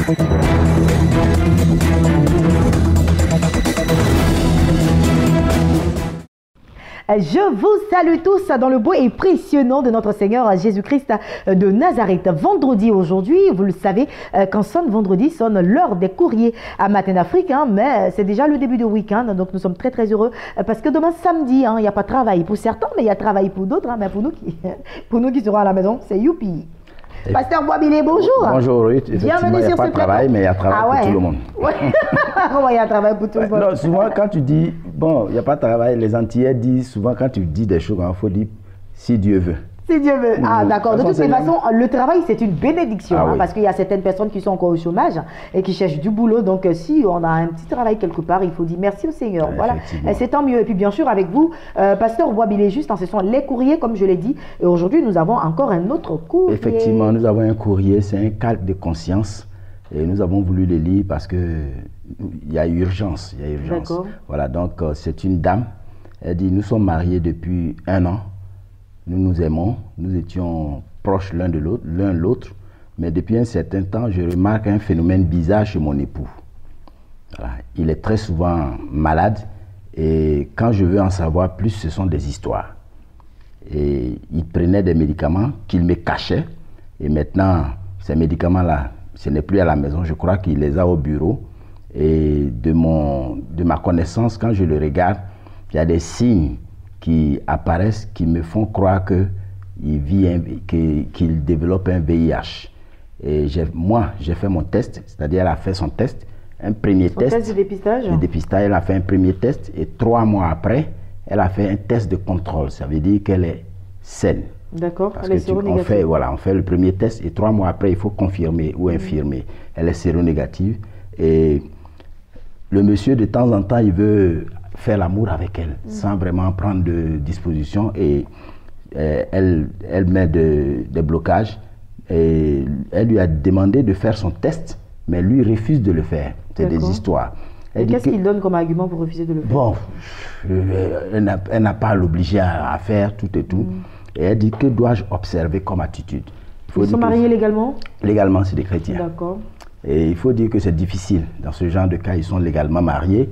Je vous salue tous dans le beau et précieux nom de notre Seigneur Jésus-Christ de Nazareth. Vendredi aujourd'hui, vous le savez, quand sonne vendredi, sonne l'heure des courriers à Matin d'Afrique, hein, mais c'est déjà le début du week-end, donc nous sommes très très heureux parce que demain samedi, il n'y a pas de travail pour certains, mais il y a travail pour d'autres, hein, mais pour nous qui serons à la maison, c'est youpi. Pasteur Boisbilé, bonjour. Bonjour, oui. Bienvenue sur ce plateau. Il n'y a pas de travail, mais il y a travail pour tout le monde. Ouais. Comment il y a travail pour tout le monde? Non, souvent, quand tu dis, bon, il n'y a pas de travail, les Antillais disent, souvent, quand tu dis des choses, il faut dire, si Dieu veut. Si Dieu veut. Ah, d'accord. De toutes les façons, le travail, c'est une bénédiction, oui. parce qu'il y a certaines personnes qui sont encore au chômage et qui cherchent du boulot. Donc, si on a un petit travail quelque part, il faut dire merci au Seigneur. Voilà. C'est tant mieux. Et puis, bien sûr, avec vous, Pasteur Boisbilé, juste, ce sont les courriers, comme je l'ai dit. Et aujourd'hui, nous avons encore un autre courrier. Effectivement, nous avons un courrier, c'est un calque de conscience. Et nous avons voulu le lire parce que il y a urgence. Il y a urgence. D'accord. Voilà, donc c'est une dame. Elle dit, nous sommes mariés depuis 1 an. Nous nous aimons, nous étions proches l'un de l'autre, mais depuis un certain temps, je remarque un phénomène bizarre chez mon époux. Voilà. Il est très souvent malade et quand je veux en savoir plus, ce sont des histoires. Et il prenait des médicaments qu'il me cachait et maintenant, ces médicaments-là, ce n'est plus à la maison, je crois qu'il les a au bureau. Et de ma connaissance, quand je le regarde, il y a des signes qui apparaissent, qui me font croire qu'il développe un VIH. Et moi, j'ai fait mon test, c'est-à-dire elle a fait son test, un premier test. Test de dépistage? De dépistage, elle a fait un premier test et 3 mois après, elle a fait un test de contrôle. Ça veut dire qu'elle est saine. D'accord, parce elle est que séronégative. on fait le premier test et 3 mois après, il faut confirmer ou infirmer. Elle est séronégative et le monsieur, de temps en temps, il veut faire l'amour avec elle, sans vraiment prendre de disposition et elle met des blocages et elle lui a demandé de faire son test, mais lui refuse de le faire. C'est des histoires. Qu'est-ce qu'il donne comme argument pour refuser de le faire? Bon, elle n'a pas à l'obliger à faire tout et tout. Et elle dit, que dois-je observer comme attitude? Ils sont mariés légalement? Légalement, c'est des chrétiens. D'accord. Et il faut dire que c'est difficile. Dans ce genre de cas, ils sont légalement mariés.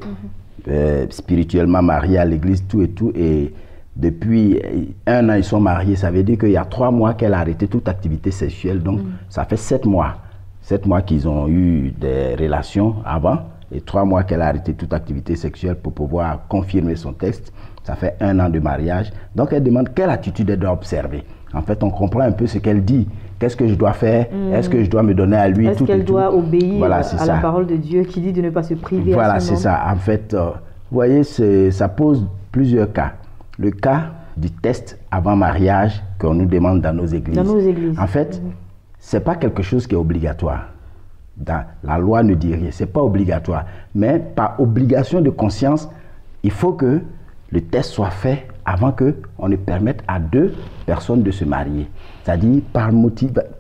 Spirituellement mariés à l'église, tout et tout. Et depuis 1 an, ils sont mariés. Ça veut dire qu'il y a 3 mois qu'elle a arrêté toute activité sexuelle. Donc, ça fait 7 mois. 7 mois qu'ils ont eu des relations avant. Et 3 mois qu'elle a arrêté toute activité sexuelle pour pouvoir confirmer son test. Ça fait 1 an de mariage. Donc, elle demande quelle attitude elle doit observer. En fait, on comprend un peu ce qu'elle dit. Qu'est-ce que je dois faire? Est-ce que je dois me donner à lui? Est-ce qu'elle doit obéir voilà, à la parole de Dieu qui dit de ne pas se priver? Voilà, c'est ça. En fait, vous voyez, ça pose plusieurs cas. Le cas du test avant mariage qu'on nous demande dans nos églises. Dans nos églises. En fait, ce n'est pas quelque chose qui est obligatoire. La loi ne dit rien, ce n'est pas obligatoire. Mais par obligation de conscience, il faut que le test soit fait avant qu'on ne permette à 2 personnes de se marier. C'est-à-dire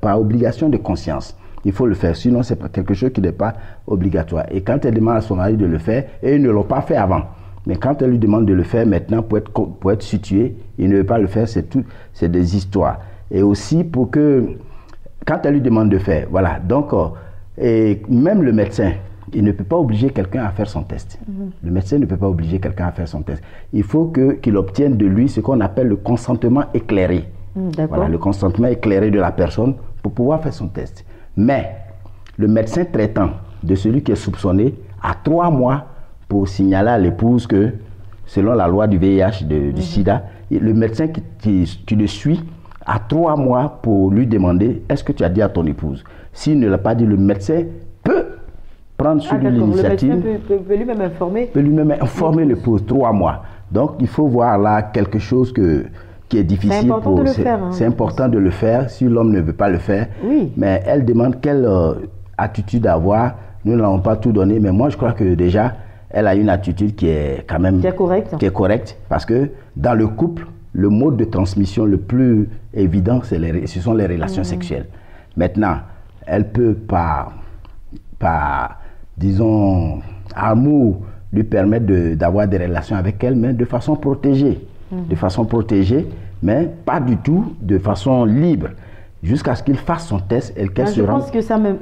par obligation de conscience. Il faut le faire, sinon c'est quelque chose qui n'est pas obligatoire. Et quand elle demande à son mari de le faire, et ils ne l'ont pas fait avant. Mais quand elle lui demande de le faire maintenant pour être situé, il ne veut pas le faire, c'est des histoires. Et aussi pour que, quand elle lui demande de faire, voilà, donc, et même le médecin, il ne peut pas obliger quelqu'un à faire son test. Le médecin ne peut pas obliger quelqu'un à faire son test. Il faut qu'il obtienne de lui ce qu'on appelle le consentement éclairé. Voilà, le consentement éclairé de la personne pour pouvoir faire son test. Mais le médecin traitant de celui qui est soupçonné a 3 mois pour signaler à l'épouse que, selon la loi du VIH, du sida, le médecin qui le suit a 3 mois pour lui demander « Est-ce que tu as dit à ton épouse ?» S'il ne l'a pas dit, le médecin peut prendre sur lui l'initiative. Le médecin peut lui-même informer. Peut lui-même informer l'épouse, 3 mois. Donc, il faut voir là quelque chose qui est difficile. C'est important de le faire. Hein. C'est important de le faire si l'homme ne veut pas le faire. Oui. Mais elle demande quelle attitude avoir. Nous n'avons pas tout donné, mais moi, je crois que déjà, elle a une attitude qui est quand même... Qui est correcte. Parce que dans le couple, le mode de transmission le plus évident, ce sont les relations sexuelles. Maintenant, elle peut par disons, amour, lui permettre d'avoir des relations avec elle, mais de façon protégée. De façon protégée, mais pas du tout de façon libre. jusqu'à ce qu'il fasse son test et qu'elle se Je rende... pense que ça me...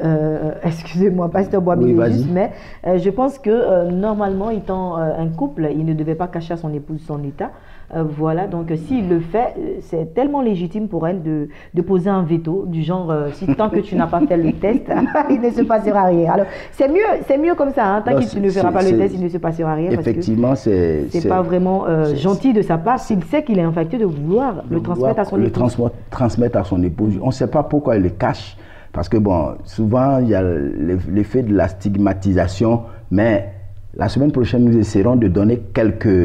excusez-moi, pasteur Boisbilé, Oui, juste, mais je pense que normalement, étant un couple, il ne devait pas cacher à son épouse son état. Voilà, donc s'il le fait, c'est tellement légitime pour elle de poser un veto, du genre, si tant que tu n'as pas fait le test, il ne se passera rien. Alors, c'est mieux comme ça, hein, tant que tu ne feras pas le test, il ne se passera rien. Effectivement, c'est pas vraiment gentil de sa part s'il sait qu'il est infecté de vouloir le transmettre à son épouse. Transmettre à son épouse. On ne sait pas pourquoi il le cache, parce que bon, souvent, il y a l'effet de la stigmatisation, mais la semaine prochaine, nous essaierons de donner quelques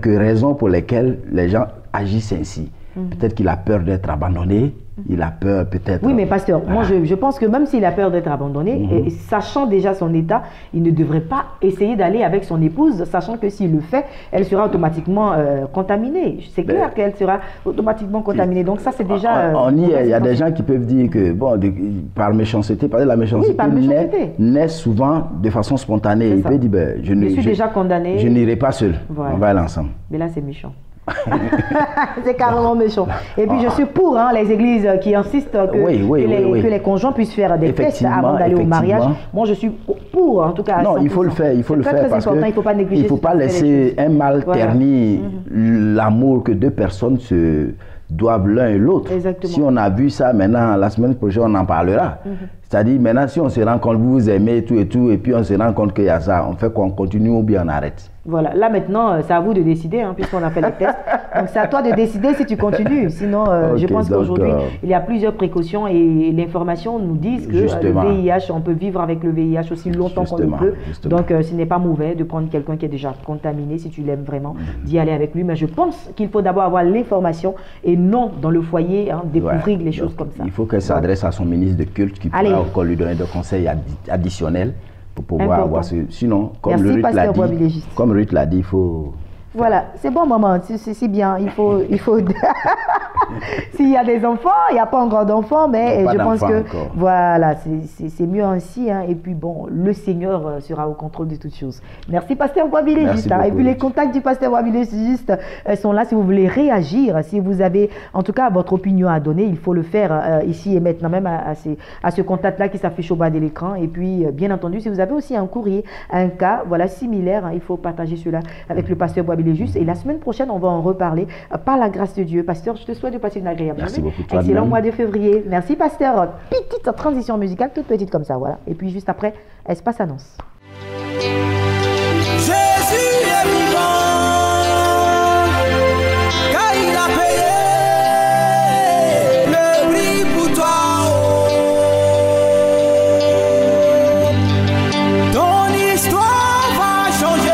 raisons pour lesquelles les gens agissent ainsi. Peut-être qu'il a peur d'être abandonné, il a peur peut-être... Oui, mais pasteur, moi je pense que même s'il a peur d'être abandonné, et sachant déjà son état, il ne devrait pas essayer d'aller avec son épouse, sachant que s'il le fait, elle sera automatiquement contaminée. C'est clair qu'elle sera automatiquement contaminée. Donc ça, c'est déjà... il y a des gens qui peuvent dire que, bon, par méchanceté, parce que la méchanceté, naît souvent de façon spontanée. Il peut dire, ben, je suis déjà condamné. Je n'irai pas seul. Voilà. On va aller ensemble. Mais là, c'est méchant. C'est carrément méchant. Et puis je suis pour les églises qui insistent que les conjoints puissent faire des tests avant d'aller au mariage. Moi je suis pour, en tout cas. Non, il faut le faire, parce qu'il ne faut pas laisser un mal ternir l'amour que deux personnes se doivent l'un et l'autre. Si on a vu ça maintenant, la semaine prochaine on en parlera. C'est-à-dire maintenant si on se rend compte, vous aimez tout et puis on se rend compte qu'il y a ça, on fait quoi? On continue ou bien on arrête? Voilà, là maintenant, c'est à vous de décider, hein, puisqu'on a fait les tests. Donc c'est à toi de décider si tu continues. Sinon, je pense qu'aujourd'hui, il y a plusieurs précautions et l'information nous dit que le VIH, on peut vivre avec le VIH aussi longtemps qu'on le peut. Donc ce n'est pas mauvais de prendre quelqu'un qui est déjà contaminé, si tu l'aimes vraiment, d'y aller avec lui. Mais je pense qu'il faut d'abord avoir l'information et non dans le foyer, hein, découvrir les choses comme ça. Il faut qu'elle s'adresse à son ministre de culte qui pourra encore lui donner des conseils additionnels pour pouvoir avoir ce... Sinon, comme Ruth l'a dit, il faut... Voilà, c'est bon maman, c'est bien, il faut... S'il y a des enfants, il n'y a pas encore d'enfants, mais je pense que voilà, c'est mieux ainsi. Hein, et puis bon, le Seigneur sera au contrôle de toutes choses. Merci pasteur Boisbilé Juste. Et puis les contacts du pasteur Boisbilé Juste sont là si vous voulez réagir, si vous avez en tout cas votre opinion à donner, il faut le faire ici et maintenant même à ce contact-là qui s'affiche au bas de l'écran. Et puis bien entendu, si vous avez aussi un courrier, un cas voilà, similaire, hein, il faut partager cela avec le pasteur Boisbilé Juste. Et la semaine prochaine, on va en reparler par la grâce de Dieu. Pasteur, je te souhaite de passer une agréable journée. Excellent mois de février. Merci, pasteur. Petite transition musicale, toute petite comme ça, voilà. Et puis juste après, espace annonce. Jésus est vivant, car il a payé le prix pour toi. Ton histoire va changer.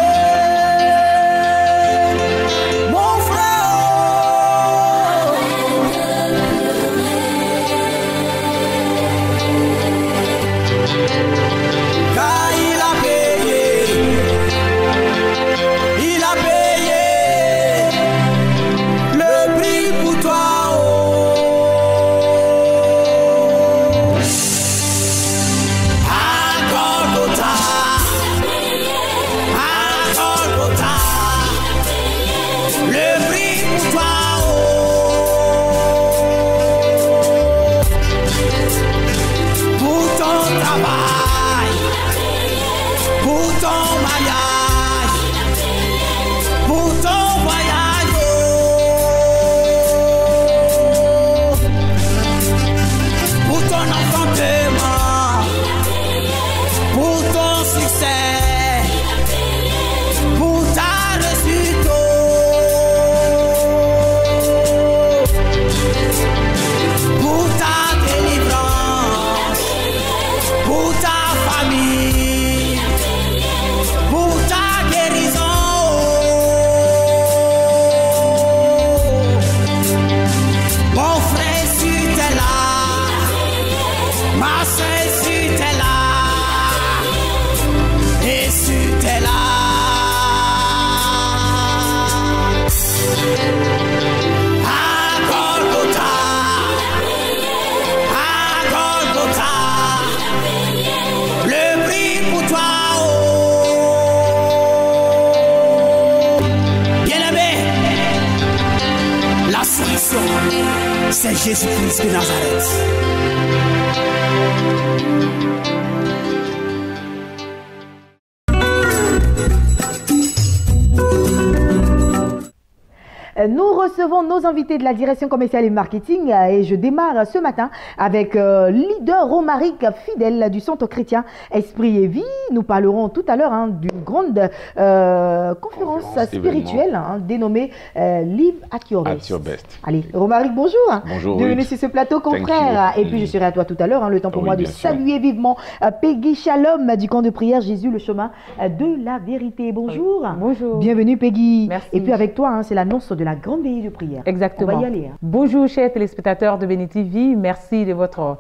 Le prix c'est Jésus-Christ de Nazareth. Nous recevons nos invités de la direction commerciale et marketing et je démarre ce matin avec leader Romaric Fidèle du Centre chrétien Esprit et Vie. Nous parlerons tout à l'heure d'une grande conférence spirituelle dénommée Live at Your Best. Allez, Romaric, bonjour. Bonjour. Bienvenue sur ce plateau, confrère. Et puis je serai à toi tout à l'heure. Le temps pour moi de saluer vivement Peggy Shalom du camp de prière Jésus, le chemin de la vérité. Bonjour. Bonjour. Bienvenue Peggy. Merci. Et puis avec toi, c'est l'annonce de la grande veillée de prière. Exactement. On va y aller. Bonjour chers téléspectateurs de Béni TV, merci de votre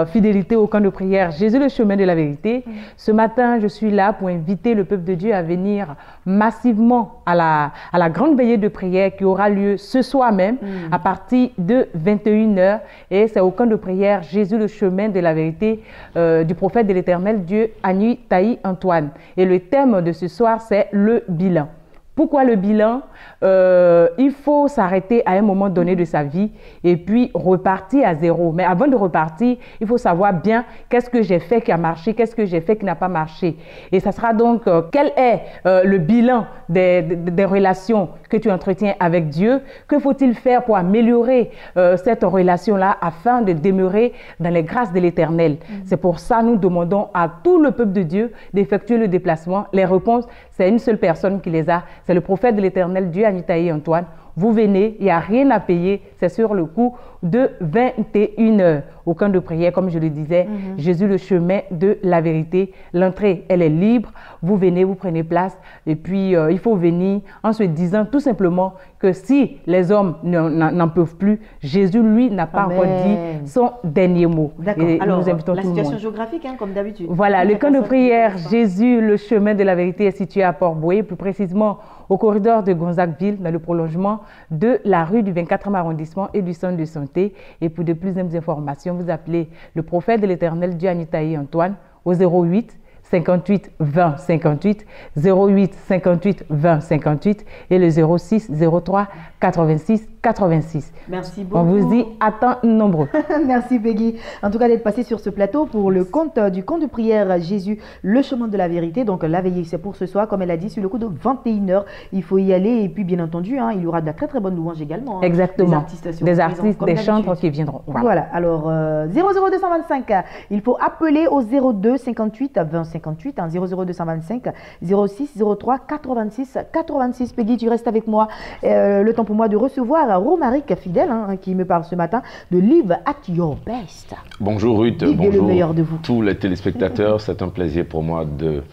fidélité au camp de prière Jésus le chemin de la vérité. Ce matin, je suis là pour inviter le peuple de Dieu à venir massivement à la grande veillée de prière qui aura lieu ce soir même à partir de 21h et c'est au camp de prière Jésus le chemin de la vérité du prophète de l'Éternel Dieu Agni Taï Antoine. Et le thème de ce soir, c'est le bilan. Pourquoi le bilan? Il faut s'arrêter à un moment donné de sa vie et puis repartir à zéro. Mais avant de repartir, il faut savoir bien qu'est-ce que j'ai fait qui a marché, qu'est-ce que j'ai fait qui n'a pas marché. Et ça sera donc quel est le bilan des relations que tu entretiens avec Dieu. Que faut-il faire pour améliorer cette relation-là afin de demeurer dans les grâces de l'Éternel? C'est pour ça que nous demandons à tout le peuple de Dieu d'effectuer le déplacement. Les réponses, c'est une seule personne qui les a. C'est le prophète de l'Éternel Dieu Agni Taï Antoine. Vous venez, il n'y a rien à payer, c'est sur le coup de 21h au camp de prière, comme je le disais, Jésus le chemin de la vérité. L'entrée, elle est libre, vous venez, vous prenez place et puis il faut venir en se disant tout simplement que si les hommes n'en peuvent plus, Jésus, lui, n'a pas encore dit son dernier mot. D'accord. Alors, nous invitons la situation géographique, comme d'habitude. Voilà, le camp de prière Jésus, le chemin de la vérité est situé à Port-Boué, plus précisément au corridor de Gonzagueville, dans le prolongement de la rue du 24e arrondissement et du centre de santé. Et pour de plus d'informations, vous appelez le prophète de l'Éternel Dieu Agni Taï Antoine au 08 58 20 58, 08 58 20 58 et le 06 03 86 86. Merci beaucoup. On vous dit à temps nombreux. Merci Peggy. En tout cas d'être passé sur ce plateau pour le compte du camp de prière Jésus, le chemin de la vérité. Donc la veillée, c'est pour ce soir, comme elle a dit, sur le coup de 21h. Il faut y aller et puis bien entendu, il y aura de la très très bonne louange également. Exactement. Des artistes, des chanteurs qui viendront. Voilà. Alors 00225, il faut appeler au 02 58 20 58, 00225 06 03 86 86. Peggy, tu restes avec moi. Le temps pour moi de recevoir Romaric Fidèle qui me parle ce matin de Live at Your Best. Bonjour Ruth, bonjour le meilleur de vous. Tous les téléspectateurs, c'est un plaisir pour moi de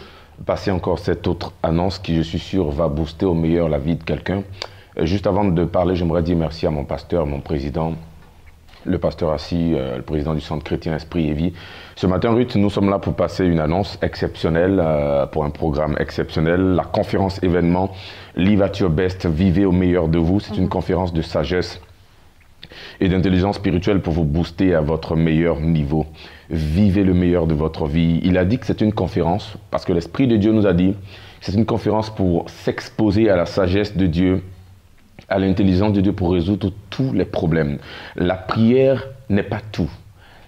passer encore cette autre annonce qui, je suis sûr, va booster au meilleur la vie de quelqu'un. Juste avant de parler, j'aimerais dire merci à mon pasteur, mon président, le pasteur Assis, le président du Centre chrétien Esprit et Vie. Ce matin, Ruth, nous sommes là pour passer une annonce exceptionnelle, pour un programme exceptionnel, la conférence événement Live at Your Best, vivez au meilleur de vous. C'est une conférence de sagesse et d'intelligence spirituelle pour vous booster à votre meilleur niveau. Vivez le meilleur de votre vie. Il a dit que c'est une conférence, parce que l'Esprit de Dieu nous a dit que c'est une conférence pour s'exposer à la sagesse de Dieu, à l'intelligence de Dieu pour résoudre tous les problèmes. La prière n'est pas tout.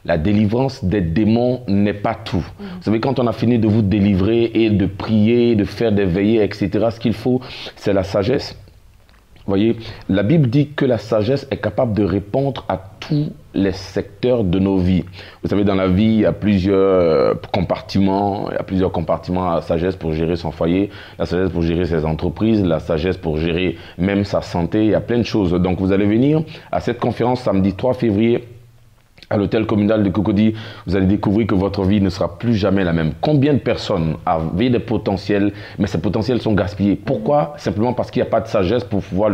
La délivrance des démons n'est pas tout. Vous savez, quand on a fini de vous délivrer et de prier, de faire des veillées, etc., ce qu'il faut, c'est la sagesse. Vous voyez, la Bible dit que la sagesse est capable de répondre à tous les secteurs de nos vies. Vous savez, dans la vie, il y a plusieurs compartiments. Il y a plusieurs compartiments à la sagesse pour gérer son foyer, la sagesse pour gérer ses entreprises, la sagesse pour gérer même sa santé. Il y a plein de choses. Donc, vous allez venir à cette conférence samedi 3 février à l'hôtel communal de Cocody. Vous allez découvrir que votre vie ne sera plus jamais la même. Combien de personnes avaient des potentiels, mais ces potentiels sont gaspillés? Pourquoi? Simplement parce qu'il n'y a pas de sagesse pour pouvoir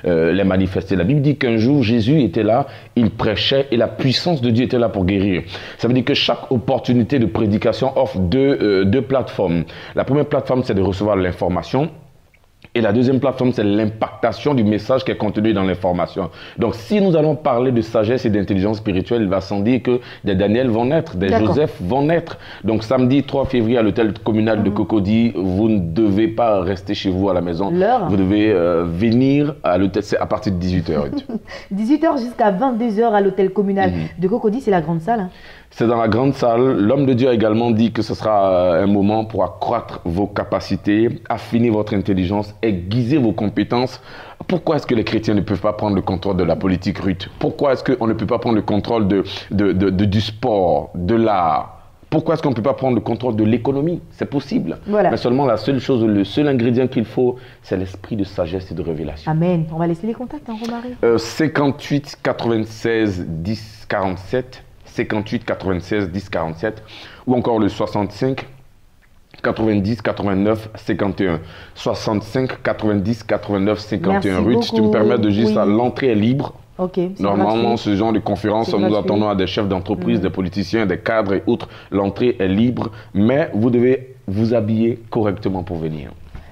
les manifester. La Bible dit qu'un jour, Jésus était là, il prêchait et la puissance de Dieu était là pour guérir. Ça veut dire que chaque opportunité de prédication offre deux plateformes. La première plateforme, c'est de recevoir l'information. Et la deuxième plateforme, c'est l'impactation du message qui est contenu dans l'information. Donc, si nous allons parler de sagesse et d'intelligence spirituelle, il va sans dire que des Daniel vont naître, des Joseph vont naître. Donc, samedi 3 février à l'hôtel communal de Cocody, vous ne devez pas rester chez vous à la maison. Vous devez venir à l'hôtel, c'est à partir de 18h. 18h jusqu'à 22h à l'hôtel communal de Cocody, c'est la grande salle. Hein. C'est dans la grande salle. L'homme de Dieu a également dit que ce sera un moment pour accroître vos capacités, affiner votre intelligence, aiguiser vos compétences. Pourquoi est-ce que les chrétiens ne peuvent pas prendre le contrôle de la politique rude? Pourquoi est-ce qu'on ne peut pas prendre le contrôle du sport, de l'art? Pourquoi est-ce qu'on ne peut pas prendre le contrôle de l'économie? C'est possible. Voilà. Mais seulement la seule chose, le seul ingrédient qu'il faut, c'est l'esprit de sagesse et de révélation. Amen. On va laisser les contacts, hein, Romary. 58 96 10 47. 58 96 10 47 ou encore le 65 90 89 51 65 90 89 51. Ruth, si tu me permets de juste l'entrée est libre. Normalement, ce genre de conférence, nous attendons à des chefs d'entreprise, des politiciens, des cadres et autres. L'entrée est libre, mais vous devez vous habiller correctement pour venir.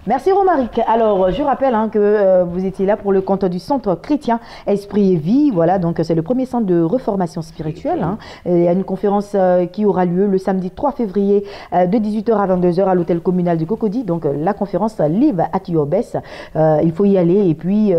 Merci Romaric. Alors, je rappelle que vous étiez là pour le compte du Centre chrétien Esprit et Vie. Voilà, donc c'est le premier centre de reformation spirituelle. Hein. Il y a une conférence qui aura lieu le samedi 3 février de 18h à 22h à l'hôtel communal de Cocody. Donc, la conférence Live at Your Best. Il faut y aller. Et puis,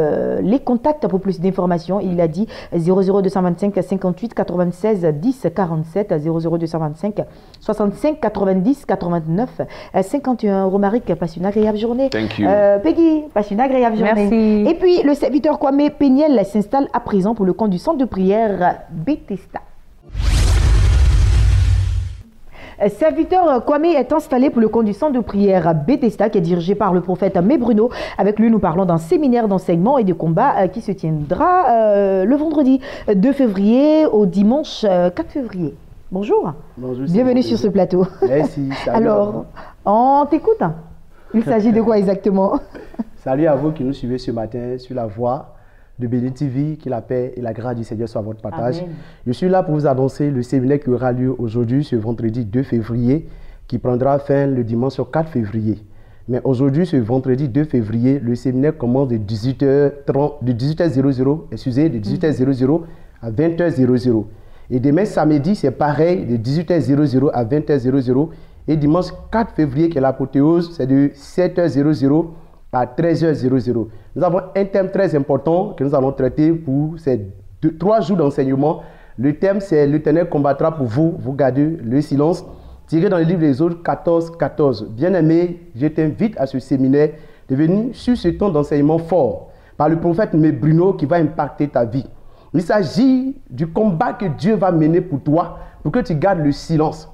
les contacts pour plus d'informations, il a dit 00225 58 96 10 47 00225 65 90 89 51. Romaric, passe une agréable journée. Thank you. Peggy, passe une agréable journée. Merci. Et puis, le serviteur Kwame Péniel s'installe à présent pour le compte du centre de prière Bethesda. Serviteur Kwame est installé pour le compte du centre de prière Bethesda qui est dirigé par le prophète Aimé Bruno. Avec lui, nous parlons d'un séminaire d'enseignement et de combat qui se tiendra le vendredi 2 février au dimanche 4 février. Bonjour. Bonjour. Bienvenue sur ce plateau. Merci. Alors, on t'écoute. Il s'agit de quoi exactement? Salut à vous qui nous suivez ce matin sur la voie de Béni TV, que la paix et la grâce du Seigneur soient à votre partage. Amen. Je suis là pour vous annoncer le séminaire qui aura lieu aujourd'hui, ce vendredi 2 février, qui prendra fin le dimanche 4 février. Mais aujourd'hui, ce vendredi 2 février, le séminaire commence de 18h00 à 20h00. Et demain samedi, c'est pareil, de 18h00 à 20h00. Et dimanche 4 février, qui est l'apothéose, c'est de 7h00 à 13h00. Nous avons un thème très important que nous allons traiter pour ces 3 jours d'enseignement. Le thème, c'est « L'Éternel combattra pour vous, vous gardez le silence », tiré dans le livre des Autres 14, 14. Bien-aimé, je t'invite à ce séminaire de venir sur ce temps d'enseignement fort par le prophète Aimé Bruno qui va impacter ta vie. Il s'agit du combat que Dieu va mener pour toi, pour que tu gardes le silence.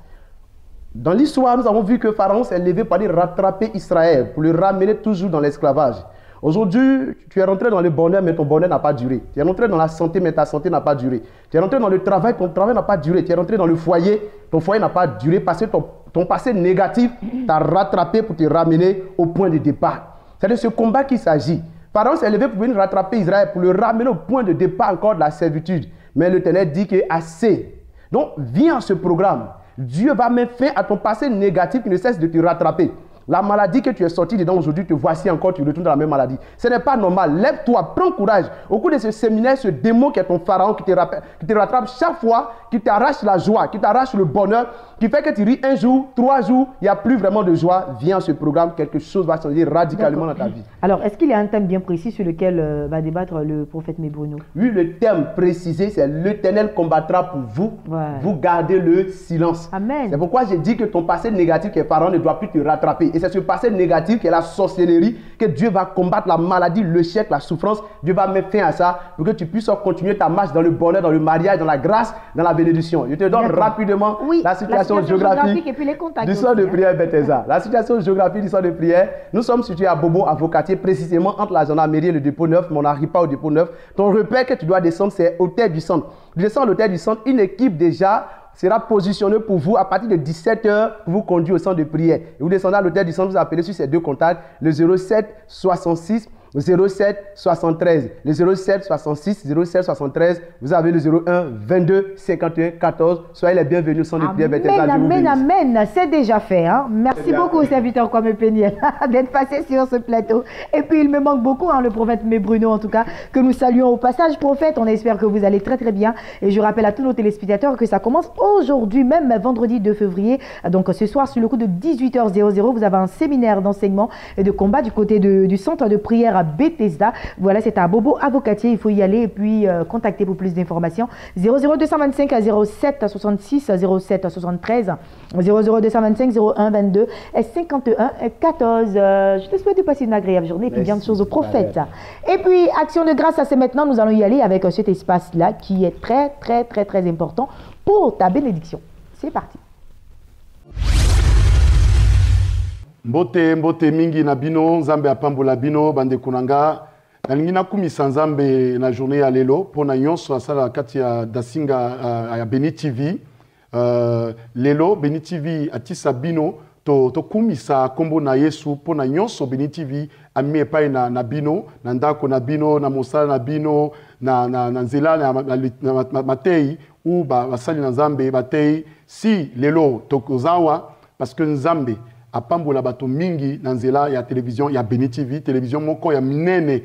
Dans l'histoire, nous avons vu que Pharaon s'est levé pour aller rattraper Israël, pour le ramener toujours dans l'esclavage. Aujourd'hui, tu es rentré dans le bonheur, mais ton bonheur n'a pas duré. Tu es rentré dans la santé, mais ta santé n'a pas duré. Tu es rentré dans le travail, ton travail n'a pas duré. Tu es rentré dans le foyer, ton foyer n'a pas duré parce que ton passé négatif t'a rattrapé pour te ramener au point de départ. C'est de ce combat qu'il s'agit. Pharaon s'est levé pour venir rattraper Israël, pour le ramener au point de départ encore de la servitude. Mais l'Éternel dit que assez. Donc, viens à ce programme. Dieu va mettre fin à ton passé négatif qui ne cesse de te rattraper. La maladie que tu es sorti dedans aujourd'hui, te voici encore, tu retournes dans la même maladie. Ce n'est pas normal. Lève-toi, prends courage. Au cours de ce séminaire, ce démon qui est ton pharaon, qui te rattrape chaque fois, qui t'arrache la joie, qui t'arrache le bonheur, qui fait que tu ris un jour, 3 jours, il n'y a plus vraiment de joie. Viens à ce programme, quelque chose va changer radicalement dans ta vie. Alors, est-ce qu'il y a un thème bien précis sur lequel va débattre le prophète Aimé Bruno? Oui, le thème précisé, c'est l'Éternel combattra pour vous, vous gardez le silence. Amen. C'est pourquoi j'ai dit que ton passé négatif qui est pharaon ne doit plus te rattraper. Et c'est ce passé négatif qui est la sorcellerie que Dieu va combattre, la maladie, le chèque, la souffrance. Dieu va mettre fin à ça pour que tu puisses continuer ta marche dans le bonheur, dans le mariage, dans la grâce, dans la bénédiction. Je te donne rapidement la situation géographique et puis les contacts du centre de prière Bethesda. La situation géographique du centre de prière, nous sommes situés à Bobo, à Vaucatier, précisément entre la gendarmerie et le dépôt 9, mais on n'arrive pas au dépôt 9. Ton repère que tu dois descendre, c'est hôtel du centre. Tu descends à l'hôtel du centre, une équipe déjà sera positionnée pour vous à partir de 17h pour vous conduire au centre de prière. Et vous descendez à l'hôtel du centre, vous appelez sur ces 2 contacts, le 07 66 07 73, le 07 66, 07 73, vous avez le 01 22 51 14. Soyez les bienvenus au centre de prière Bethesda. Amen, amen, c'est déjà fait. Hein? Merci beaucoup, serviteur Kwame Peniel, d'être passé sur ce plateau. Et puis, il me manque beaucoup, hein, le prophète Bruno, en tout cas, que nous saluons au passage. Prophète, on espère que vous allez très très bien. Et je rappelle à tous nos téléspectateurs que ça commence aujourd'hui, même vendredi 2 février. Donc, ce soir, sur le coup de 18h00, vous avez un séminaire d'enseignement et de combat du côté du centre de prière à Bethesda. Voilà, c'est à Bobo Avocatier. Il faut y aller et puis contacter pour plus d'informations. 00225 07 66 07 73 00225 01 22 et 51 14. Je te souhaite de passer une agréable journée et puis bien de choses au prophète. Et puis, action de grâce, c'est maintenant. Nous allons y aller avec cet espace-là qui est très, très, très, très important pour ta bénédiction. C'est parti. Mbote mingi na bino nzambe apambola bino bande kunanga nalingi nakumisa nzambe na journée ya lelo pona nyonso asala kati ya dasinga ya Beni TV lelo Beni TV atisa bino to kumisa kombo na Yesu pona nyonso Beni TV ami epai na bino na ndako na bino na mosala na bino na nzela na matei ou basali na nzambe batei si lelo tokozawa parce que nzambe apambola bato mingi na nzela ya télévision ya Beni TV télévision moko ya minene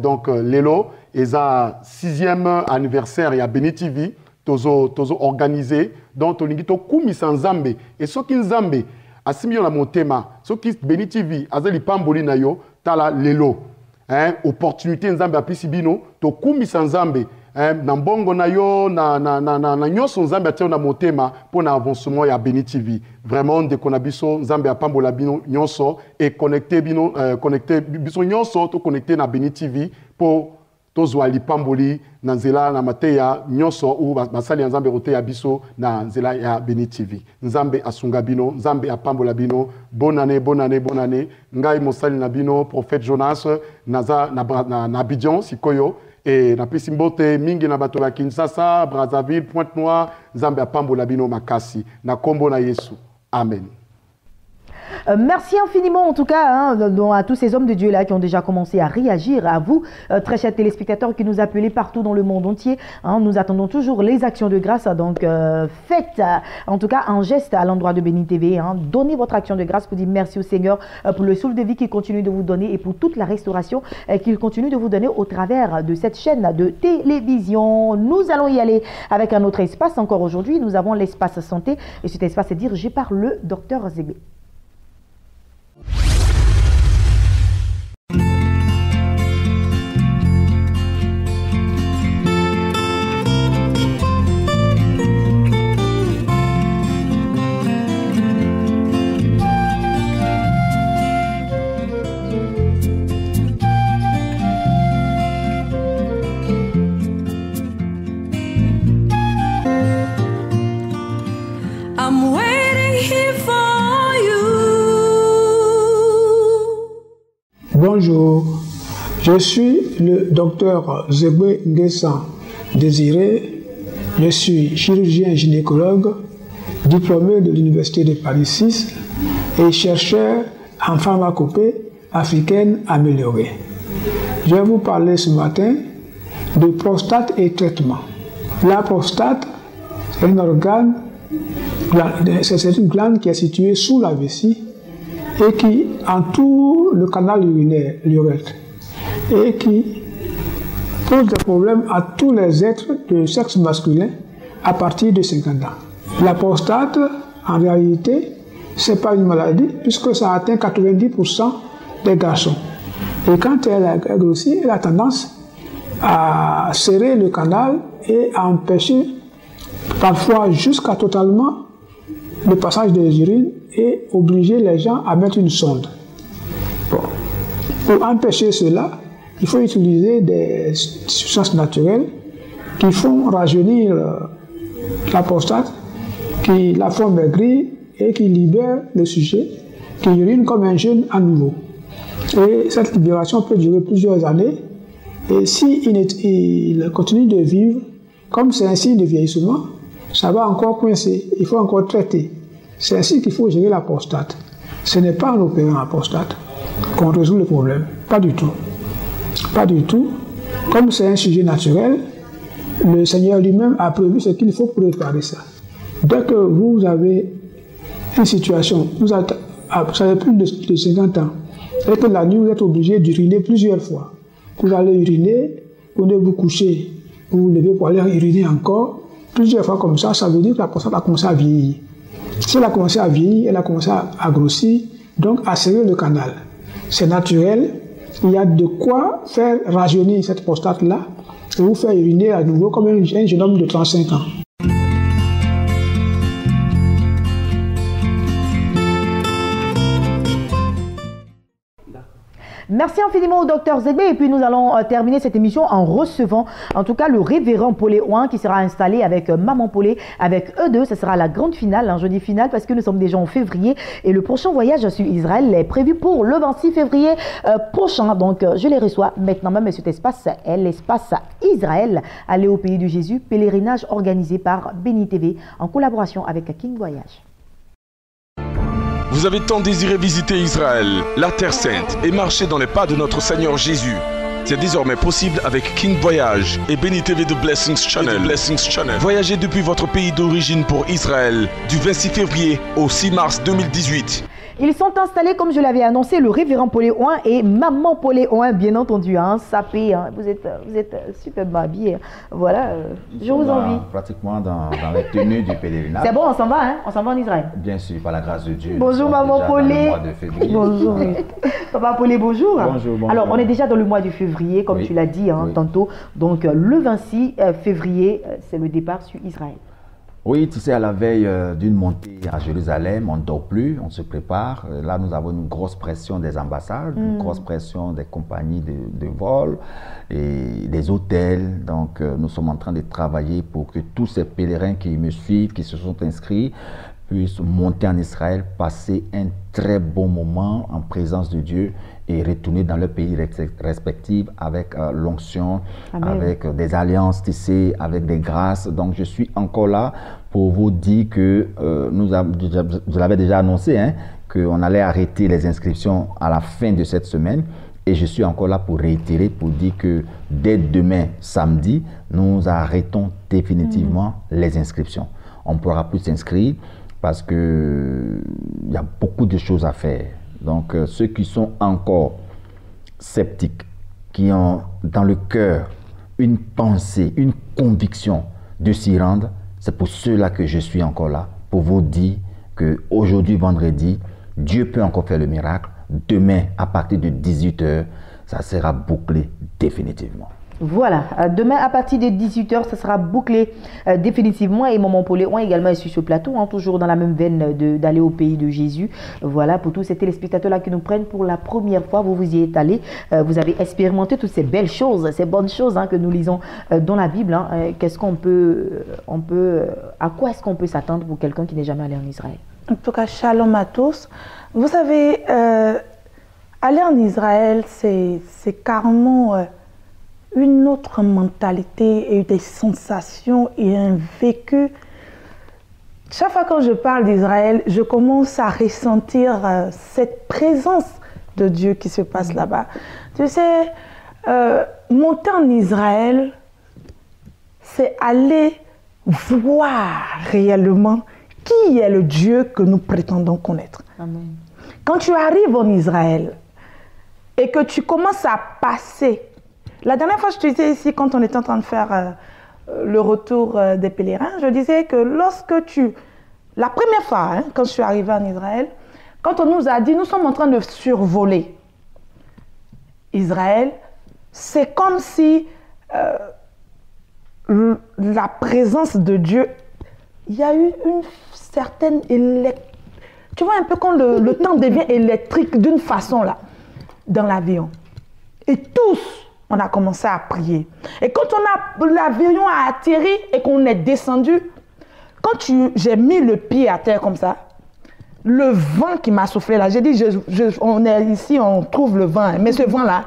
donc lelo eza 6e anniversaire ya Beni TV tozo organisé donc tolingi to kumisa nzambe et soki nzambe asimio na motema soki Beni TV azali pamboli na yo tala lelo opportunité nzambe apesi bino to kumisa nzambe na mbongo na yo na nyonso nzambe atia na motema pour na avancement ya Beni TV vraiment ndeko na biso nzambe apambola bino nyonso et connecter bino connecter biso nyonso to connecter na Beni TV pour tozwa lipamboli na nzela na mateya nyonso ou basali ya nzambe rote ya biso na nzela ya Beni TV nzambe asunga bino nzambe apambola bino bonne année ngai mosali na bino prophète Jonas naza na Abidjan sikoyo et na pesi mbote mingi na bato ya Kinshasa, Brazzaville, Pointe-Noire, nzambe apambola bino makasi na kombo na Yesu. Amen. Merci infiniment en tout cas à tous ces hommes de Dieu là qui ont déjà commencé à réagir, à vous très chers téléspectateurs qui nous appelez partout dans le monde entier. Nous attendons toujours les actions de grâce, donc faites en tout cas un geste à l'endroit de Beni TV. Donnez votre action de grâce pour dire merci au Seigneur pour le souffle de vie qu'il continue de vous donner et pour toute la restauration qu'il continue de vous donner au travers de cette chaîne de télévision. Nous allons y aller avec un autre espace encore aujourd'hui. Nous avons l'espace santé et cet espace est dirigé par le docteur Zégbé. I'm waiting here for you. Bonjour, je suis le docteur Zégbé Nguessan Désiré. Je suis chirurgien gynécologue, diplômé de l'Université de Paris 6 et chercheur en pharmacopée africaine améliorée. Je vais vous parler ce matin de prostate et traitement. La prostate, c'est un organe, c'est une glande qui est située sous la vessie et qui entoure le canal urinaire, l'urètre, et qui pose des problèmes à tous les êtres de sexe masculin à partir de 50 ans. La prostate, en réalité, ce n'est pas une maladie puisque ça atteint 90% des garçons. Et quand elle grossit, elle a tendance à serrer le canal et à empêcher parfois jusqu'à totalement le passage des urines et obliger les gens à mettre une sonde. Bon. Pour empêcher cela, il faut utiliser des substances naturelles qui font rajeunir la prostate, qui la font maigrir et qui libèrent le sujet, qui urine comme un jeune à nouveau. Et cette libération peut durer plusieurs années. Et s'il continue de vivre, comme c'est un signe de vieillissement, ça va encore coincer, il faut encore traiter. C'est ainsi qu'il faut gérer la prostate. Ce n'est pas en opérant la prostate qu'on résout le problème, pas du tout. Pas du tout. Comme c'est un sujet naturel, le Seigneur lui-même a prévu ce qu'il faut pour préparer ça. Dès que vous avez une situation, vous avez plus de 50 ans, et que la nuit vous êtes obligé d'uriner plusieurs fois. Vous allez uriner, vous devez vous coucher, vous vous levez pour aller uriner encore, plusieurs fois comme ça veut dire que la prostate a commencé à vieillir. Si elle a commencé à vieillir, elle a commencé à grossir, donc à serrer le canal. C'est naturel, il y a de quoi faire rajeunir cette prostate-là et vous faire uriner à nouveau comme un jeune homme de 35 ans. Merci infiniment au docteur Zébé. Et puis nous allons terminer cette émission en recevant en tout cas le révérend Paulé Ouin qui sera installé avec Maman Paulé, avec eux deux. Ce sera la grande finale, je dis finale parce que nous sommes déjà en février et le prochain voyage sur Israël est prévu pour le 26 février prochain. Donc je les reçois maintenant même sur l'espace Israël, aller au pays de Jésus, pèlerinage organisé par Béni TV en collaboration avec King Voyage. Vous avez tant désiré visiter Israël, la Terre Sainte, et marcher dans les pas de notre Seigneur Jésus. C'est désormais possible avec King Voyage et Béni TV de Blessings Channel. Voyagez depuis votre pays d'origine pour Israël du 26 février au 6 mars 2018. Ils sont installés, comme je l'avais annoncé, le révérend Paulé Ouin et Maman Paulé Ouin, bien entendu, sapé, vous êtes superbement habillés. Voilà, je vous envie. Pratiquement dans les tenues du pèlerinage. C'est bon, on s'en va, on s'en va en Israël. Bien sûr, par la grâce de Dieu. Bonjour Maman Paulé. Bonjour. Papa Paulé, bonjour. Bonjour. Alors, on est déjà dans le mois de février, comme tu l'as dit tantôt. Donc, le 26 février, c'est le départ sur Israël. Oui, tu sais, à la veille d'une montée à Jérusalem, on ne dort plus, on se prépare. Là, nous avons une grosse pression des ambassades, une grosse pression des compagnies de vol et des hôtels. Donc, nous sommes en train de travailler pour que tous ces pèlerins qui me suivent, qui se sont inscrits, puissent monter en Israël, passer un très bon moment en présence de Dieu et retourner dans leur pays respectif avec l'onction, avec des alliances tissées, avec des grâces. Donc je suis encore là pour vous dire que je l'avais déjà annoncé, qu'on allait arrêter les inscriptions à la fin de cette semaine. Et je suis encore là pour réitérer, pour dire que dès demain, samedi, nous arrêtons définitivement les inscriptions. On ne pourra plus s'inscrire parce qu'il y a beaucoup de choses à faire. Donc, ceux qui sont encore sceptiques, qui ont dans le cœur une pensée, une conviction de s'y rendre, c'est pour ceux-là que je suis encore là, pour vous dire qu'aujourd'hui, vendredi, Dieu peut encore faire le miracle. Demain, à partir de 18 h, ça sera bouclé définitivement. Voilà, demain à partir de 18 h, ça sera bouclé définitivement. Et Maman Paulé Ouin également est sur ce plateau, toujours dans la même veine d'aller au pays de Jésus. Voilà, pour tous ces téléspectateurs-là qui nous prennent pour la première fois, vous y êtes allés, vous avez expérimenté toutes ces belles choses, ces bonnes choses que nous lisons dans la Bible. Qu'est-ce qu'on à quoi est-ce qu'on peut s'attendre pour quelqu'un qui n'est jamais allé en Israël? En tout cas, shalom à tous. Vous savez, aller en Israël, c'est carrément une autre mentalité et des sensations et un vécu. Chaque fois que je parle d'Israël, je commence à ressentir cette présence de Dieu qui se passe là-bas. Tu sais, monter en Israël, c'est aller voir réellement qui est le Dieu que nous prétendons connaître. Amen. Quand tu arrives en Israël et que tu commences à passer. La dernière fois, je te disais ici, quand on était en train de faire le retour des pèlerins, je disais que la première fois, quand je suis arrivée en Israël, quand on nous a dit, nous sommes en train de survoler Israël, c'est comme si la présence de Dieu, il y a eu une certaine tu vois, un peu quand le temps devient électrique d'une façon là, dans l'avion. Et tous, on a commencé à prier. Et quand l'avion a atterri et qu'on est descendu, quand j'ai mis le pied à terre comme ça, le vent qui m'a soufflé là, j'ai dit, on est ici, on trouve le vent, mais ce vent-là,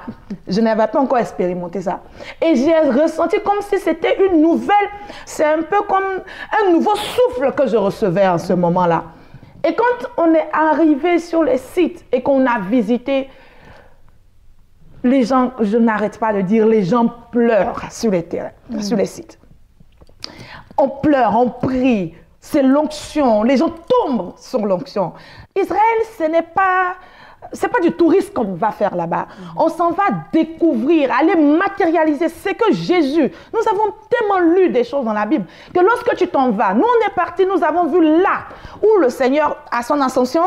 je n'avais pas encore expérimenté ça. Et j'ai ressenti comme si c'était une nouvelle, c'est un peu comme un nouveau souffle que je recevais en ce moment-là. Et quand on est arrivé sur les sites et qu'on a visité, les gens, je n'arrête pas de dire, les gens pleurent sur les terrains, sur les sites. On pleure, on prie, c'est l'onction, les gens tombent sur l'onction. Israël, ce n'est pas du tourisme qu'on va faire là-bas. On s'en va découvrir, aller matérialiser. C'est que Jésus, nous avons tellement lu des choses dans la Bible que lorsque tu t'en vas, nous on est partis, nous avons vu là où le Seigneur a son ascension,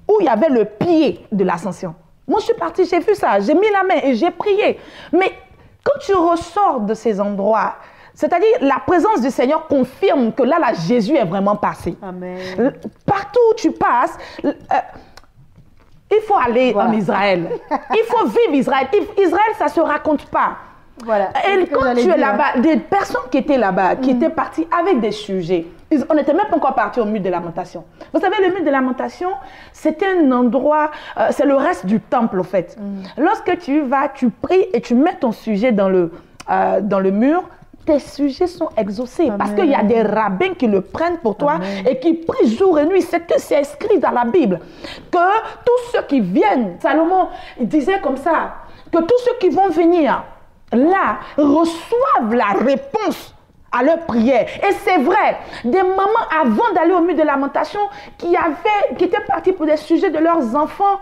où il y avait le pied de l'ascension. Moi je suis partie, j'ai vu ça, j'ai mis la main et j'ai prié. Mais quand tu ressors de ces endroits, c'est-à-dire la présence du Seigneur confirme que là Jésus est vraiment passé. Amen. Partout où tu passes, il faut aller en Israël. Il faut vivre Israël. Israël, ça ne se raconte pas. Voilà. Et quand tu es là-bas, des personnes qui étaient là-bas, qui étaient parties avec des sujets, on n'était même pas encore partis au mur de lamentation. Vous savez, le mur de lamentation, c'est un endroit, c'est le reste du temple, au fait. Lorsque tu vas, tu pries et tu mets ton sujet dans le mur, tes sujets sont exaucés. Amen. Parce qu'il y a des rabbins qui le prennent pour toi. Amen. Et qui prient jour et nuit. C'est écrit dans la Bible que tous ceux qui viennent, Salomon disait comme ça, que tous ceux qui vont venir là reçoivent la réponse à leur prière. Et c'est vrai, des mamans avant d'aller au mur de lamentation qui étaient parties pour des sujets de leurs enfants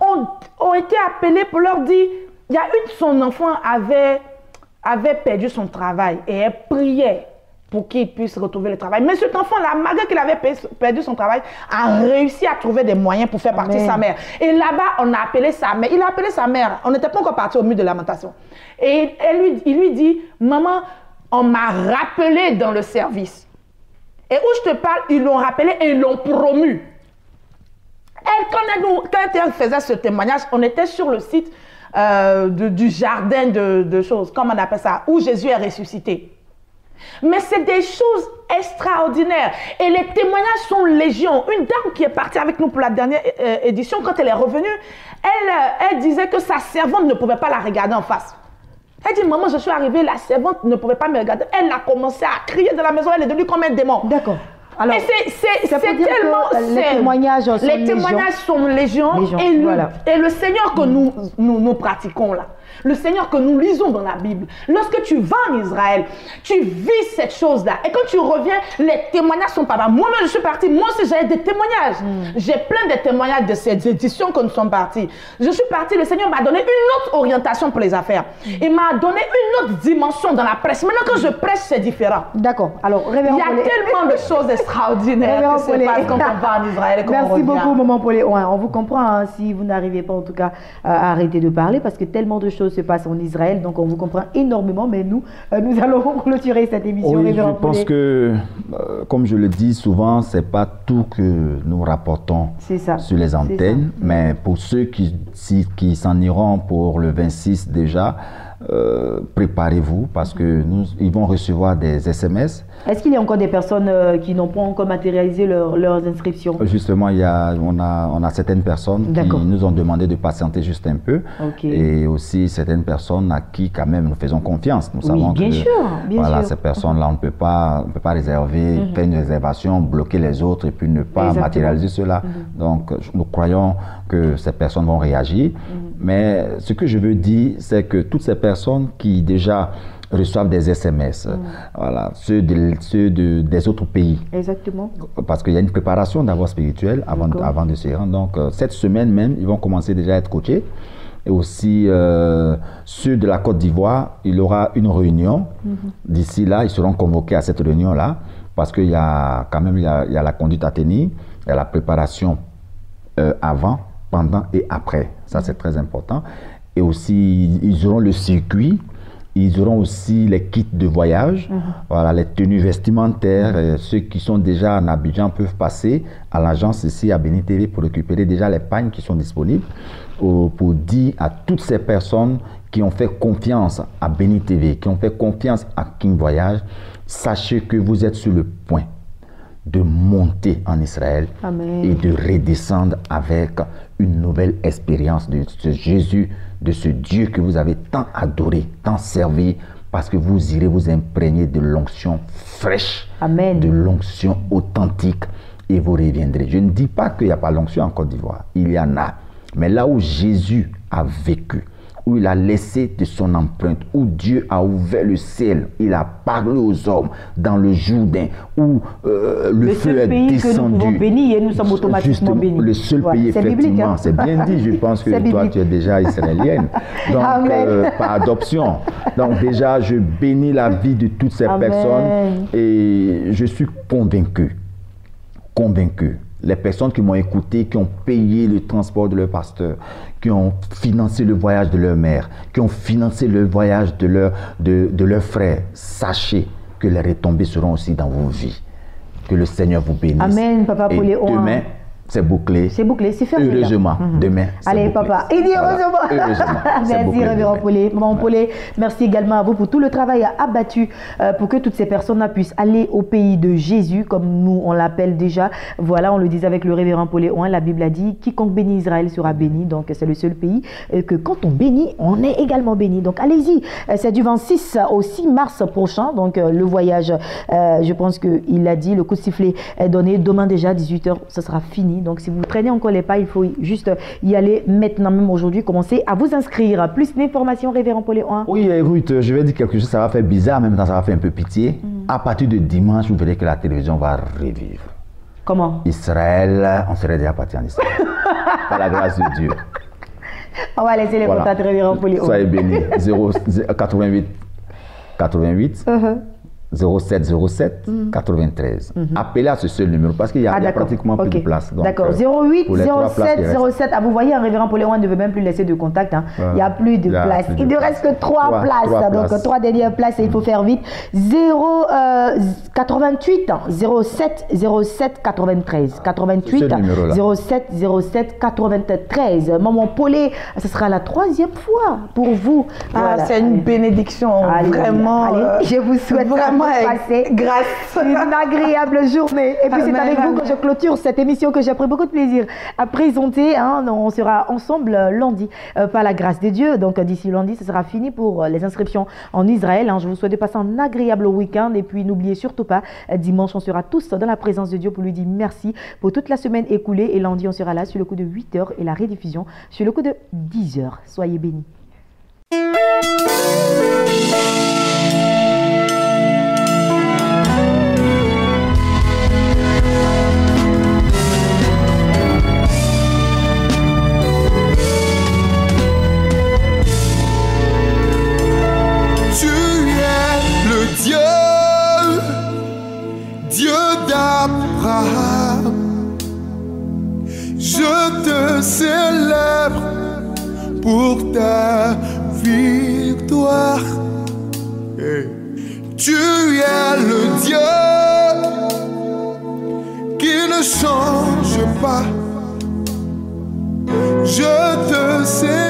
ont été appelées pour leur dire, il y a son enfant avait perdu son travail et elle priait pour qu'il puisse retrouver le travail. Mais cet enfant-là, malgré qu'il avait perdu son travail, a réussi à trouver des moyens pour faire partir sa mère. Et là-bas, on a appelé sa mère. Il a appelé sa mère. On n'était pas encore parti au mur de lamentation. Et il lui dit, maman, on m'a rappelé dans le service. Et où je te parle, ils l'ont rappelé et ils l'ont promu. Quand elle faisait ce témoignage, on était sur le site du jardin de choses, comme on appelle ça, où Jésus est ressuscité. Mais c'est des choses extraordinaires. Et les témoignages sont légion. Une dame qui est partie avec nous pour la dernière édition, quand elle est revenue, elle disait que sa servante ne pouvait pas la regarder en face. Elle dit, maman, je suis arrivée, la servante ne pouvait pas me regarder. Elle a commencé à crier de la maison, elle est devenue comme un démon. D'accord. Alors, c'est tellement... Les témoignages sont légion. Et le Seigneur que nous pratiquons là, le Seigneur que nous lisons dans la Bible, lorsque tu vas en Israël, tu vis cette chose-là. Et quand tu reviens, les témoignages sont pas là. Moi-même, je suis partie, moi aussi, j'ai des témoignages. J'ai plein de témoignages de ces éditions que nous sommes partis. Je suis partie, le Seigneur m'a donné une autre orientation pour les affaires. Il m'a donné une autre dimension dans la presse. Maintenant, quand je prêche, c'est différent. D'accord. Alors, il y a tellement de choses extraordinaires qui se passent quand on va en Israël et qu'on revient. Merci beaucoup, Maman Paulé. Ouais, on vous comprend, hein, si vous n'arrivez pas, en tout cas, à arrêter de parler, parce que tellement de choses se passent en Israël, donc on vous comprend énormément, mais nous allons clôturer cette émission. Oui, je pense que, comme je le dis souvent, c'est pas tout que nous rapportons sur les antennes, mais pour ceux qui s'en iront pour le 26 déjà, préparez-vous parce que ils vont recevoir des SMS. Est-ce qu'il y a encore des personnes qui n'ont pas encore matérialisé leurs inscriptions? Justement, on a certaines personnes qui nous ont demandé de patienter juste un peu. Et aussi certaines personnes à qui quand même nous faisons confiance. Nous savons bien que sûr, ces personnes-là, on ne peut pas réserver, faire une réservation, bloquer les autres et puis ne pas matérialiser cela. Donc, nous croyons que ces personnes vont réagir. Mais ce que je veux dire, c'est que toutes ces personnes qui déjà reçoivent des SMS, voilà, ceux des autres pays. Exactement. Parce qu'il y a une préparation d'abord spirituelle avant de se rendre. Donc, cette semaine même, ils vont commencer déjà à être coachés. Et aussi, ceux de la Côte d'Ivoire, il y aura une réunion. D'ici là, ils seront convoqués à cette réunion-là. Parce qu'il y a quand même il y a la conduite à tenir, il y a la préparation avant, pendant et après. Ça, c'est très important. Et aussi, ils auront le circuit. Ils auront aussi les kits de voyage, voilà, les tenues vestimentaires. Ceux qui sont déjà en Abidjan peuvent passer à l'agence ici à Béni TV pour récupérer déjà les pagnes qui sont disponibles pour dire à toutes ces personnes qui ont fait confiance à Béni TV, qui ont fait confiance à King Voyage, sachez que vous êtes sur le point de monter en Israël et de redescendre avec une nouvelle expérience de ce Jésus, de ce Dieu que vous avez tant adoré, tant servi, parce que vous irez vous imprégner de l'onction fraîche, de l'onction authentique, et vous reviendrez. Je ne dis pas qu'il n'y a pas l'onction en Côte d'Ivoire, il y en a. Mais là où Jésus a vécu, où il a laissé de son empreinte, où Dieu a ouvert le ciel, il a parlé aux hommes dans le Jourdain, où le feu est descendu. Que nous pouvons bénir et nous sommes automatiquement bénis. Le seul pays, effectivement, hein? C'est bien dit, je pense que toi tu es déjà israélienne, donc par adoption. Donc déjà, je bénis la vie de toutes ces personnes et je suis convaincu, les personnes qui m'ont écouté, qui ont payé le transport de leur pasteur, qui ont financé le voyage de leur mère, qui ont financé le voyage de leur frère, sachez que les retombées seront aussi dans vos vies. Que le Seigneur vous bénisse. Amen, Papa Paulé. Demain, c'est bouclé. C'est bouclé, c'est fermé. Heureusement, demain. Allez, bouclé. papa. Il dit heureusement. Heureusement. Merci, Révérend Paulé. Maman Paulé, merci également à vous pour tout le travail abattu pour que toutes ces personnes puissent aller au pays de Jésus, comme nous on l'appelle déjà. Voilà, on le disait avec le Révérend Paulé. La Bible a dit quiconque bénit Israël sera béni. Donc, c'est le seul pays que quand on bénit, on est également béni. Donc, allez-y. C'est du 26 au 6 mars prochain. Donc, le voyage, je pense qu'il a dit, le coup de sifflet est donné. Demain déjà, 18h, ce sera fini. Donc, si vous traînez encore les pas, il faut juste y aller maintenant, même aujourd'hui. Commencez à vous inscrire. Plus d'informations, Révérend Paulé. Oui, Ruth, je vais dire quelque chose, ça va faire bizarre, en même temps, ça va faire un peu pitié. À partir de dimanche, vous verrez que la télévision va revivre. Comment? Israël, on serait déjà parti en Israël. Par la grâce de Dieu. On va laisser les contacts, Révérend Paulé. Soyez bénis. 88 88 07 07 93. Appelez à ce seul numéro parce qu'il y a pratiquement plus de place. D'accord. 08 07 07. Ah, vous voyez, un Révérend Paulé ne veut même plus laisser de contact. Hein. Il n'y a plus de place. Il ne reste que 3 places. Donc 3 dernières places et il faut faire vite. 88 07 07 93. 88 07 07 93. Maman Paulé, ce sera la 3e fois pour vous. Voilà. C'est une bénédiction. Allez, vraiment. Allez, je vous souhaite vraiment passer grâce une agréable journée. Et puis c'est avec vous que je clôture cette émission que j'ai pris beaucoup de plaisir à présenter. Hein. On sera ensemble lundi par la grâce de Dieu. Donc d'ici lundi, ce sera fini pour les inscriptions en Israël. Hein. Je vous souhaite de passer un agréable week-end. Et puis n'oubliez surtout pas, dimanche, on sera tous dans la présence de Dieu pour lui dire merci pour toute la semaine écoulée. Et lundi, on sera là sur le coup de 8h et la rediffusion sur le coup de 10h. Soyez bénis. Dieu d'Abraham, je te célèbre pour ta victoire. Hey. Tu es le Dieu qui ne change pas. Je te célèbre